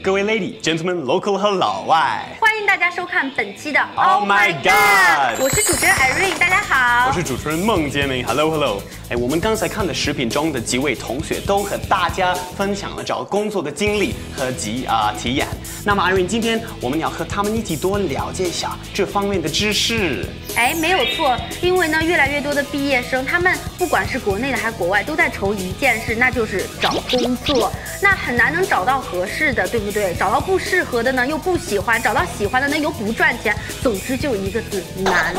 各位 lady、gentlemen、local 和老外，欢迎大家收看本期的 Oh my God， 我是主持人 Irene， 大家好。我是主持人孟杰明 ，Hello Hello。我们刚才看的视频中的几位同学都和大家分享了找工作的经历和体验。那么 Irene， 今天我们要和他们一起多了解一下这方面的知识。没有错，因为呢，越来越多的毕业生，他们不管是国内的还是国外，都在愁一件事，那就是找工作。那很难能找到合适的，对不对？找到不适合的呢，又不喜欢；找到喜欢的呢，又不赚钱。总之就一个字，难。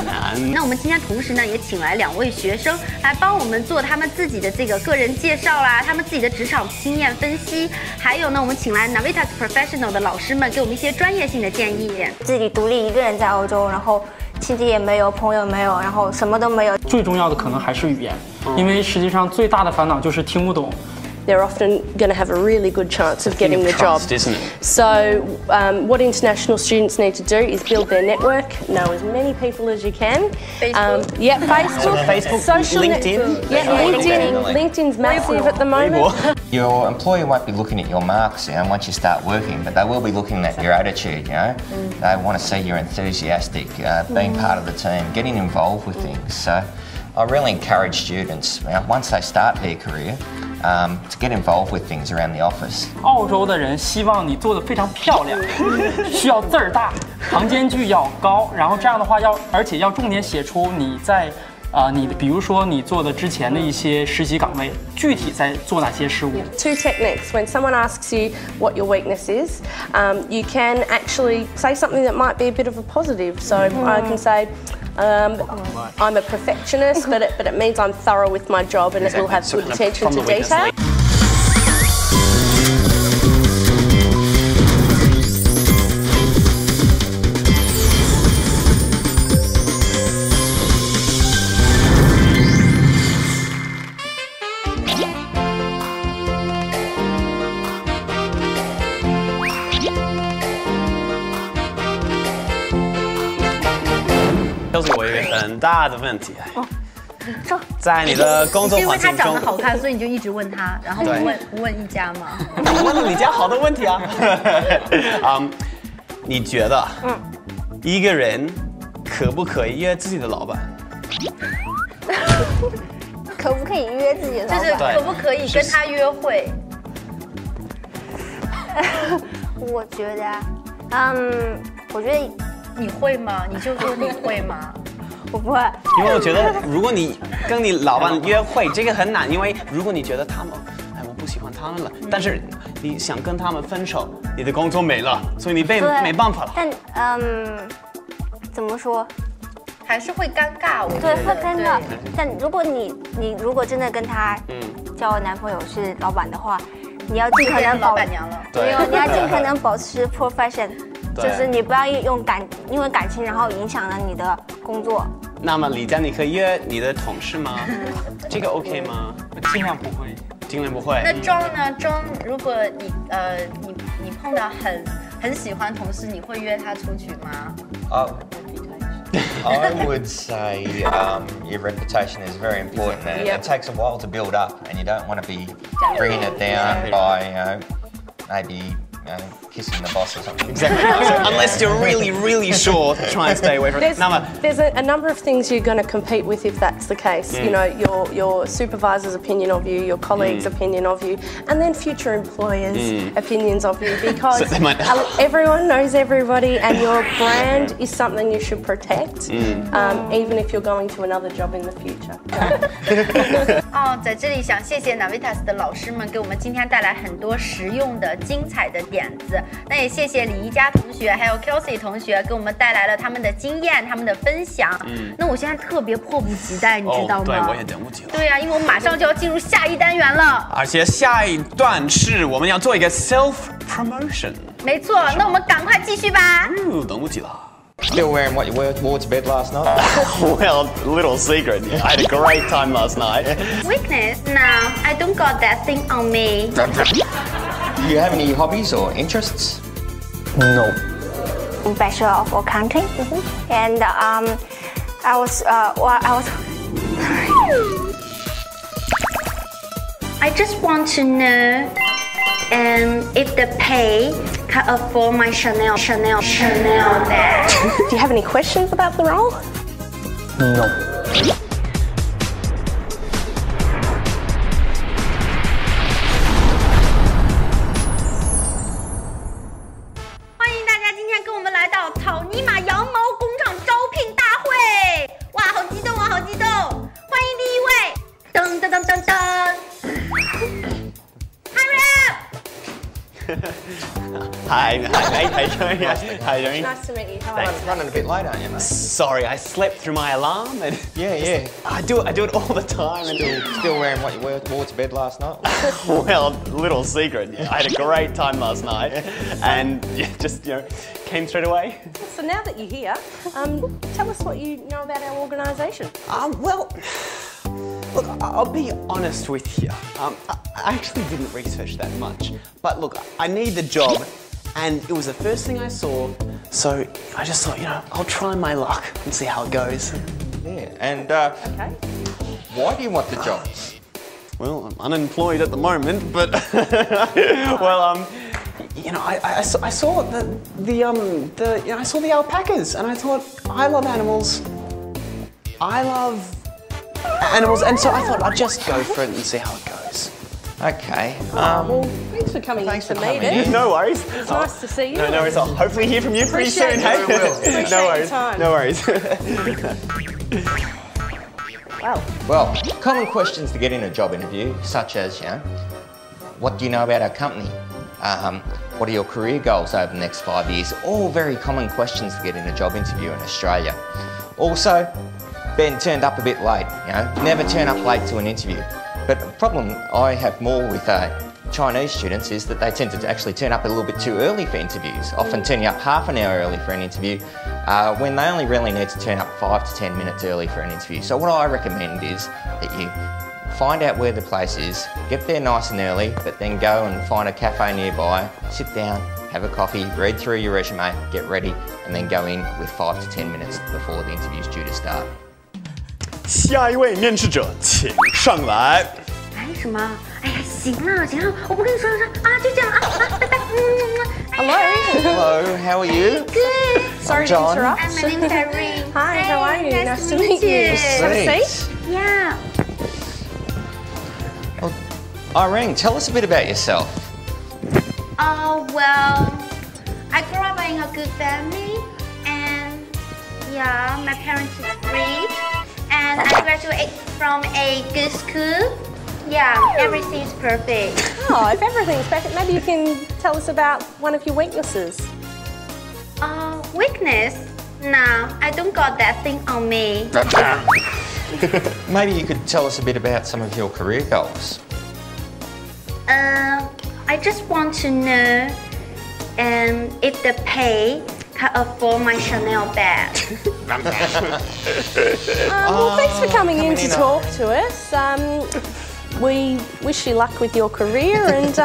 那我们今天同时呢，也请来2位学生来帮我们做他们自己的这个个人介绍啦，他们自己的职场经验分析，还有呢，我们请来 Navitas Professional 的老师们给我们一些专业性的建议。自己独立一个人在欧洲，然后亲戚也没有，朋友没有，然后什么都没有。最重要的可能还是语言，因为实际上最大的烦恼就是听不懂。They're often going to have a really good chance of getting the job. Isn't it? So what international students need to do is build their network, know as many people as you can. Facebook. Facebook, social LinkedIn. LinkedIn's massive at the moment. Your employer won't be looking at your marks, once you start working, but they will be looking at your attitude, They want to see you're enthusiastic, being part of the team, getting involved with things. So I really encourage students, once they start their career, to get involved with things around the office. 澳洲的人希望你做得非常漂亮，需要字儿大，行间距要高，然后这样的话而且要重点写出你在比如说你做的之前的一些实习岗位，具体在做哪些事务。Two techniques. When someone asks you what your weakness is, you can actually say something that might be a bit of a positive. So I can say, I'm a perfectionist, but it means I'm thorough with my job and it will have good attention to detail. 告诉我一个很大的问题，在你的工作环境中，因为他长得好看，所以你就一直问他，然后不问一家吗？我问了你家好多问题啊。你觉得，一个人可不可以约自己的老板？可不可以约自己的老板？就是可不可以跟他约会？我觉得，你会吗？你就说你会吗？我不会。因为我觉得，如果你跟你老板约会，这个很难，因为如果你觉得他们，我不喜欢他们了，但是你想跟他们分手，你的工作没了，所以你没办法了。但怎么说？还是会尴尬，我觉对，得会尴尬。但如果你如果真的跟他交男朋友是老板的话，你要尽可能老板娘了。没有，你要尽可能保持 profession。就是你不要因为感情然后影响了你的工作。那么李佳，你可以约你的同事吗？这个 OK 吗？尽量不会，尽量不会。那庄呢？庄，如果你碰到很喜欢同事，你会约他出去吗？ I would say your reputation is very important, and it takes a while to build up, and you don't want to be bringing it down by, maybe kissing the boss or something. Exactly. So unless you're really, really sure, try and stay away from it. There's a number of things you're going to compete with if that's the case. Your supervisor's opinion of you, your colleagues' opinion of you, and then future employers' opinions of you, because everyone knows everybody, and your brand is something you should protect, even if you're going to another job in the future. 在这里想谢谢 Navitas 的老师们给我们今天带来很多实用的、精彩的点子。那也谢谢李一佳同学还有 Kelsey 同学给我们带来了他们的经验、他们的分享。那我现在特别迫不及待，你知道吗？对，我也等不及了。对呀，因为我马上就要进入下一单元了。而且下一段是我们要做一个 self promotion。没错，那我们赶快继续吧。等不及了。 Still wearing what you wore to bed last night? Well, little secret. I had a great time last night. Weakness? No, I don't got that thing on me. Do you have any hobbies or interests? No. Bachelor of Accounting, and I was. I just want to know, if the pay can't afford my Chanel bag. Do you have any questions about the role? No. 欢迎大家今天跟我们来到草泥马羊毛工厂招聘大会！哇，好激动啊，好激动！欢迎第一位，噔噔噔噔噔 Hi, mate. How you doing? How you doing? Nice to meet you. How are Thanks. you? Running a bit late, aren't you, mate? Sorry, I slept through my alarm. And Yeah. I do it all the time. And Still wearing what you wore to bed last night? well, little secret. Yeah, I had a great time last night, and just came straight away. So now that you're here, tell us what you know about our organisation. Well, look, I'll be honest with you. I actually didn't research that much, but look, I need the job, and it was the first thing I saw, so I just thought, I'll try my luck and see how it goes. Yeah. And Okay. why do you want the job? Well, I'm unemployed at the moment, but well, I saw I saw the alpacas, and I thought, I love animals. I love animals, and so I thought I'd just go for it and see how it goes. Okay. Well, thanks for coming thanks in for to meet coming us. in. No worries. It's nice to see you. No worries. I'll hopefully hear from you pretty soon. Appreciate Hey, it. Appreciate no your worries. time. No worries. Wow. Well, common questions to get in a job interview, such as, what do you know about our company? What are your career goals over the next 5 years? All very common questions to get in a job interview in Australia. Also, Ben turned up a bit late, never turn up late to an interview. But the problem I have more with Chinese students is that they tend to actually turn up a little bit too early for interviews, often turning up half an hour early for an interview, when they only really need to turn up 5 to 10 minutes early for an interview. So what I recommend is that you find out where the place is, get there nice and early, but then go and find a cafe nearby, sit down, have a coffee, read through your resume, get ready, and then go in with 5 to 10 minutes before the interview is due to start. 下一位面试者，请上来。哎，什么？哎呀，行了，我不跟你说了啊，就这样啊，拜拜。Hello. Hello, how are you? Good. Sorry to John. interrupt. And my name's Irene. Hi, how are you? Nice Nice to to meet meet you. you. Have a seat. Yeah. Irene, tell us a bit about yourself. Well, I grew up in a good family, and yeah, my parents are rich, and I graduated from a good school. Yeah, everything's perfect. Oh, if everything's perfect, maybe you can tell us about one of your weaknesses. Weakness? No, I don't got that thing on me. Maybe you could tell us a bit about some of your career goals. I just want to know if the pay can afford my Chanel bag. Well, thanks for coming in to talk to us. We wish you luck with your career, and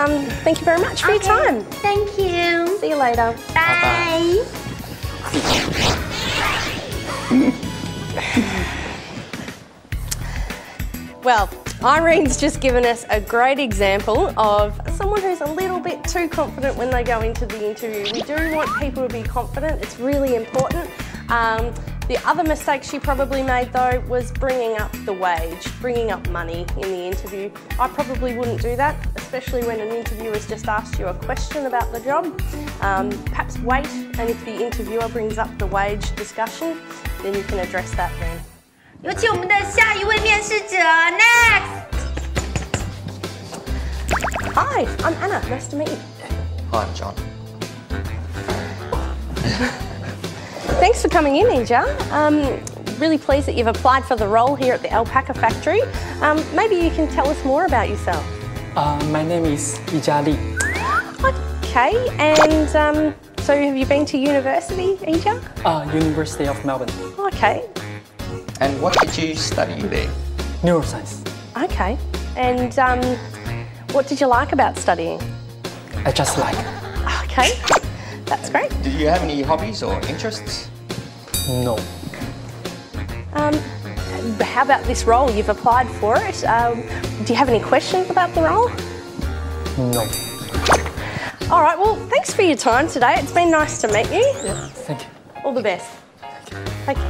thank you very much for your time. Thank you. See you later. Bye. Well, Irene's just given us a great example of someone who's a little bit too confident when they go into the interview. We do want people to be confident, it's really important. The other mistake she probably made though was bringing up the wage, bringing up money in the interview. I probably wouldn't do that, especially when an interviewer's just asked you a question about the job. Perhaps wait, and if the interviewer brings up the wage discussion, then you can address that then. 有请我们的下一位面试者 ，Next。 Hi, I'm Anna. Nice to meet you. Hi, I'm John. Thanks for coming in, Ija. Really pleased that you've applied for the role here at the alpaca factory. Maybe you can tell us more about yourself. My name is Ija Li. Okay, and so have you been to university, Ija? University of Melbourne. Okay, And what did you study there? Neuroscience. okay. And what did you like about studying? I just like. Okay, that's great. Do you have any hobbies or interests? No. How about this role? You've applied for it. Do you have any questions about the role? No. All right, well, thanks for your time today. It's been nice to meet you. Yeah, thank you. All the best. Thank you.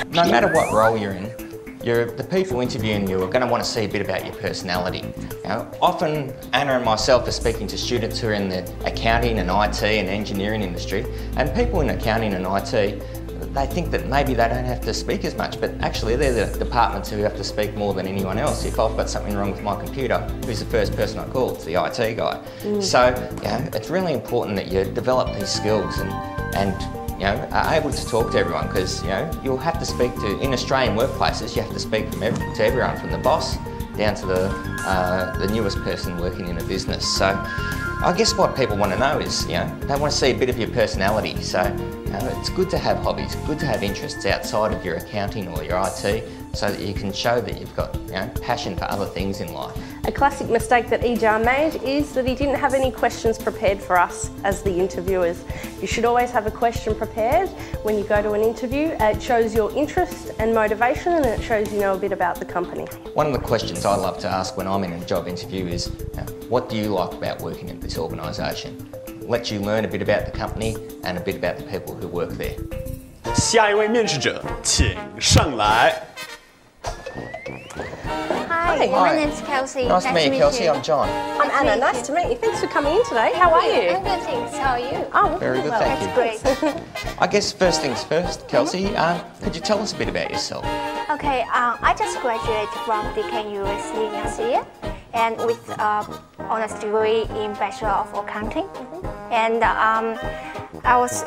No matter what role you're in, the people interviewing you are going to want to see a bit about your personality. Often Anna and myself are speaking to students who are in the accounting and IT and engineering industry, and people in accounting and IT, they think that maybe they don't have to speak as much, but actually they're the departments who have to speak more than anyone else. If I've got something wrong with my computer, who's the first person I call? It's the IT guy. So it's really important that you develop these skills and are able to talk to everyone, because you'll have to speak to, in Australian workplaces, you have to speak to everyone, from the boss down to the newest person working in a business. So I guess what people want to know is, they want to see a bit of your personality. So it's good to have hobbies, good to have interests outside of your accounting or your IT, so that you can show that you've got passion for other things in life. A classic mistake that Ejar made is that he didn't have any questions prepared for us as the interviewers. You should always have a question prepared when you go to an interview. It shows your interest and motivation, and it shows you know a bit about the company. One of the questions I love to ask when I'm in a job interview is, what do you like about working at this organisation? Let you learn a bit about the company and a bit about the people who work there. 下一位面试者，请上来。 Hi, my name's Kelsey. Nice to meet you, Kelsey. I'm John. I'm Anna. Nice to meet you. Thanks for coming in today. How are you? I'm good, thanks. How are you? Oh, Very good, thank you. That's great. I guess first things first, Kelsey, could you tell us a bit about yourself? Okay, I just graduated from Deakin University last year, and with honors degree in Bachelor of Accounting. And I was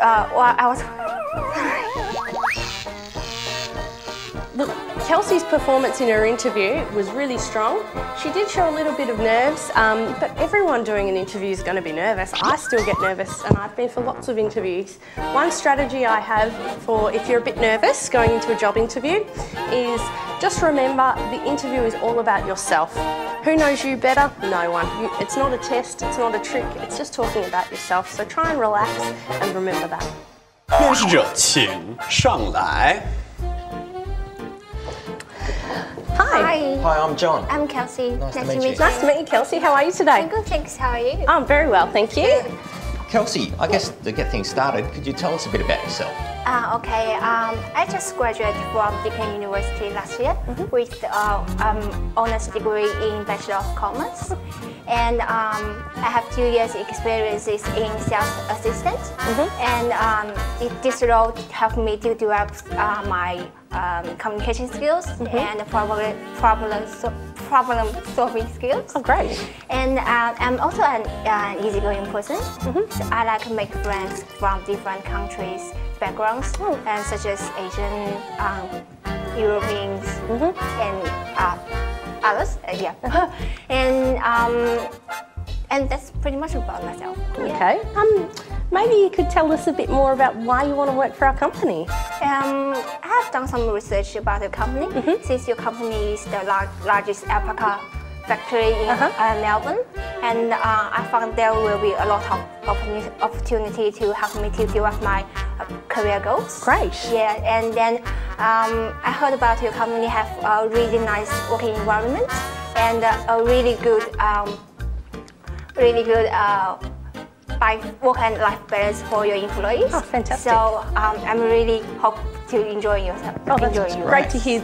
Look, Kelsey's performance in her interview was really strong. She did show a little bit of nerves, but everyone doing an interview is going to be nervous. I still get nervous, and I've been for lots of interviews. One strategy I have for if you're a bit nervous going into a job interview is just remember the interview is all about yourself. Who knows you better? No one. It's not a test, it's not a trick, it's just talking about yourself. So try and relax and remember that. 面试者，请上来。 Hi. Hi, I'm John. I'm Kelsey. Nice to meet you. Nice to meet you, Kelsey. How are you today? I'm good, thanks. How are you? I'm very well, thank you. Kelsey, I guess to get things started, could you tell us a bit about yourself? Okay. I just graduated from Deakin University last year with honors degree in Bachelor of Commerce, and I have 2 years experiences in sales assistant, and this role helped me to develop my communication skills and problem solving skills. Oh, great. And I'm also an easygoing person. So I like to make friends from different countries, backgrounds, and such as Asian, Europeans, and others. And that's pretty much about myself. Okay. Maybe you could tell us a bit more about why you want to work for our company. I have done some research about your company. Since your company is the largest alpaca factory in Melbourne, and I found there will be a lot of opportunity to help me to develop my career goals. Great. Yeah, and then I heard about your company have a really nice working environment and a really good work and life balance for your employees. Oh, fantastic. So I'm really hope to enjoy yourself. Oh, that's great to hear.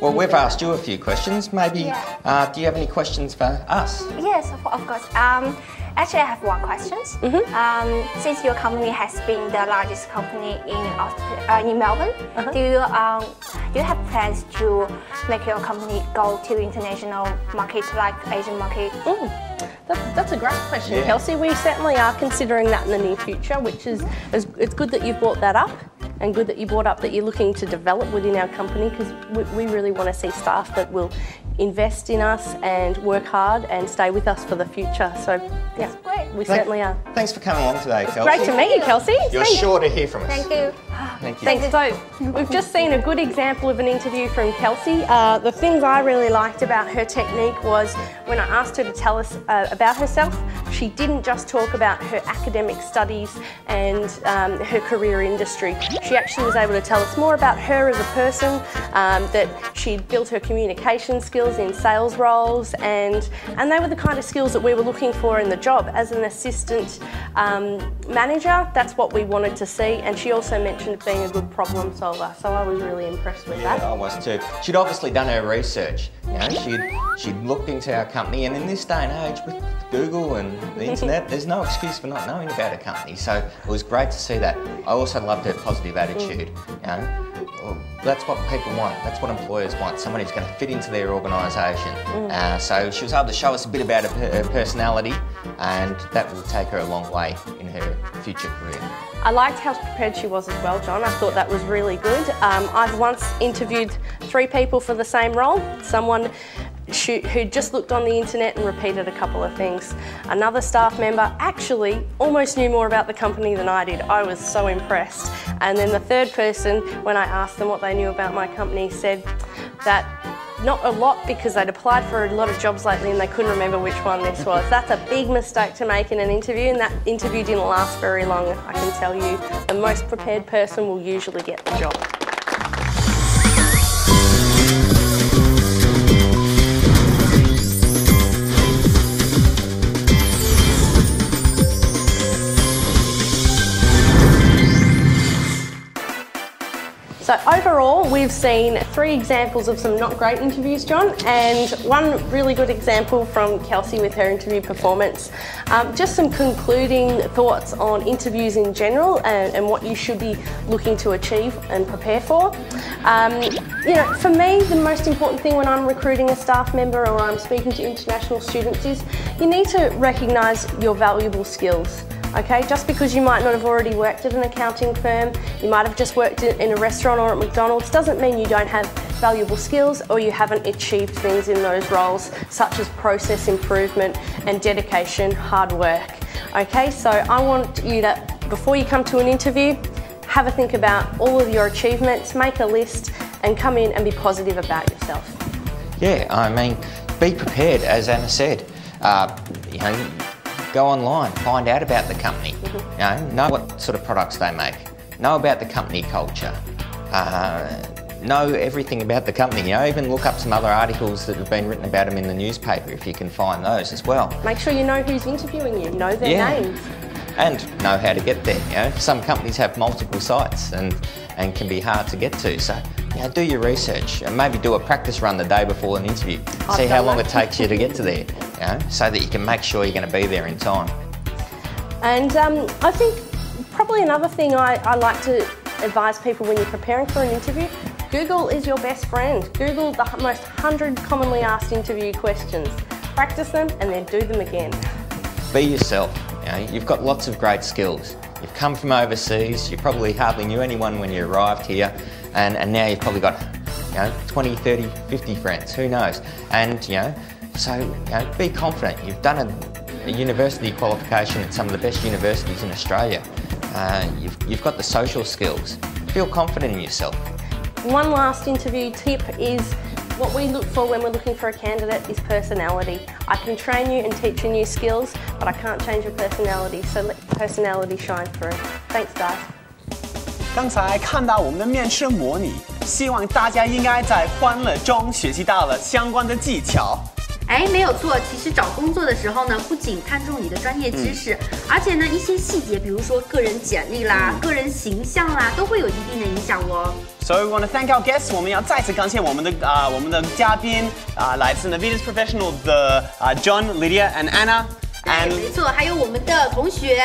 Well, we've asked you a few questions. Maybe, do you have any questions for us? Yes, of course. Actually, I have one question. Since your company has been the largest company in Melbourne, do you have plans to make your company go to international markets like Asian market? That's a great question, Kelsey. We certainly are considering that in the near future, which is it's good that you've brought that up, and good that you brought up that you're looking to develop within our company, because we really want to see staff that will invest in us and work hard and stay with us for the future. So yeah, great. We certainly are. Thanks for coming along today, Kelsey. Great to meet you, Kelsey. You're sure to hear from us. Thank you. Thank you. Thanks. So we've just seen a good example of an interview from Kelsey. The things I really liked about her technique was when I asked her to tell us about herself, she didn't just talk about her academic studies and her career industry. She actually was able to tell us more about her as a person, that she'd built her communication skills in sales roles, and they were the kind of skills that we were looking for in the job. As an assistant manager, that's what we wanted to see, and she also mentioned being a good problem solver, so I was really impressed with that. I was too. She'd obviously done her research. You know, she'd looked into our company, and in this day and age with Google and the internet, there's no excuse for not knowing about a company. So it was great to see that. I also loved her positive attitude. You know, well, that's what people want. That's what employers want. Someone who's going to fit into their organisation. So she was able to show us a bit about her personality, and that will take her a long way in her future career. I liked how prepared she was as well, John. I thought that was really good. I've once interviewed 3 people for the same role. Someone who just looked on the internet and repeated a couple of things. Another staff member actually almost knew more about the company than I did. I was so impressed. And then the third person, when I asked them what they knew about my company, said that not a lot because they'd applied for a lot of jobs lately and they couldn't remember which one this was. That's a big mistake to make in an interview, and that interview didn't last very long. I can tell you, the most prepared person will usually get the job. So overall, we've seen 3 examples of some not great interviews, John, and 1 really good example from Kelsey with her interview performance. Just some concluding thoughts on interviews in general and what you should be looking to achieve and prepare for. You know, for me, the most important thing when I'm recruiting a staff member or I'm speaking to international students is you need to recognise your valuable skills. Okay, just because you might not have already worked at an accounting firm, you might have just worked in a restaurant or at McDonald's, doesn't mean you don't have valuable skills or you haven't achieved things in those roles, such as process improvement and dedication, hard work. Okay, so I want you to, before you come to an interview, have a think about all of your achievements, make a list, and come in and be positive about yourself. Yeah, I mean, be prepared, as Anna said. You know, go online, find out about the company. You know what sort of products they make. Know about the company culture. Know everything about the company. You know, even look up some other articles that have been written about them in the newspaper if you can find those as well. Make sure you know who's interviewing you, know their names. And know how to get there. You know, some companies have multiple sites and can be hard to get to. So, you know, do your research and maybe do a practice run the day before an interview. See how long it takes you to get to there, you know, so that you can make sure you're going to be there in time. And I think probably another thing I like to advise people when you're preparing for an interview, Google is your best friend. Google the most 100 commonly asked interview questions. Practice them and then do them again. Be yourself. You know, you've got lots of great skills. You've come from overseas, you probably hardly knew anyone when you arrived here, and now you've probably got, you know, 20, 30, 50 friends, who knows? And, you know, so, you know, be confident. You've done a university qualification at some of the best universities in Australia. You've got the social skills. Feel confident in yourself. One last interview tip is what we look for when we're looking for a candidate is personality. I can train you and teach you new skills, but I can't change your personality, so let personality shine through. Thanks, guys. 刚才看到我们的面试模拟，希望大家应该在欢乐中学习到了相关的技巧。哎，没有错，其实找工作的时候呢，不仅看重你的专业知识，而且呢一些细节，比如说个人简历啦、个人形象啦，都会有一定的影响哦。So we want to thank our guests. 我们要再次感谢我们的嘉宾来自 Navitas Professional 的John、Lydia and Anna。没错，还有我们的同学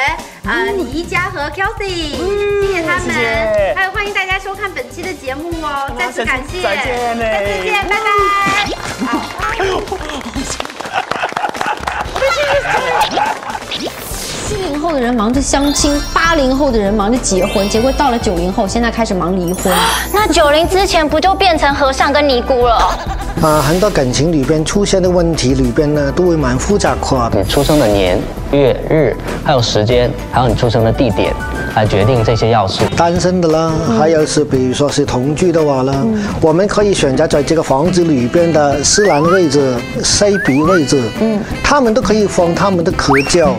李一佳和 Kelsey， 谢谢他们，还有欢迎大家收看本期的节目哦，再次感谢，再见，再次见，拜拜。70后的人忙着相亲，80后的人忙着结婚，结果到了90后，现在开始忙离婚。那90之前不就变成和尚跟尼姑了？很多感情里边出现的问题里边呢，都会蛮复杂化的。你出生的年、月、日，还有时间，还有你出生的地点，来决定这些要素。单身的啦，还有是比如说是同居的话呢，我们可以选择在这个房子里边的C栏位置、C、B 位置，他们都可以放他们的壳胶。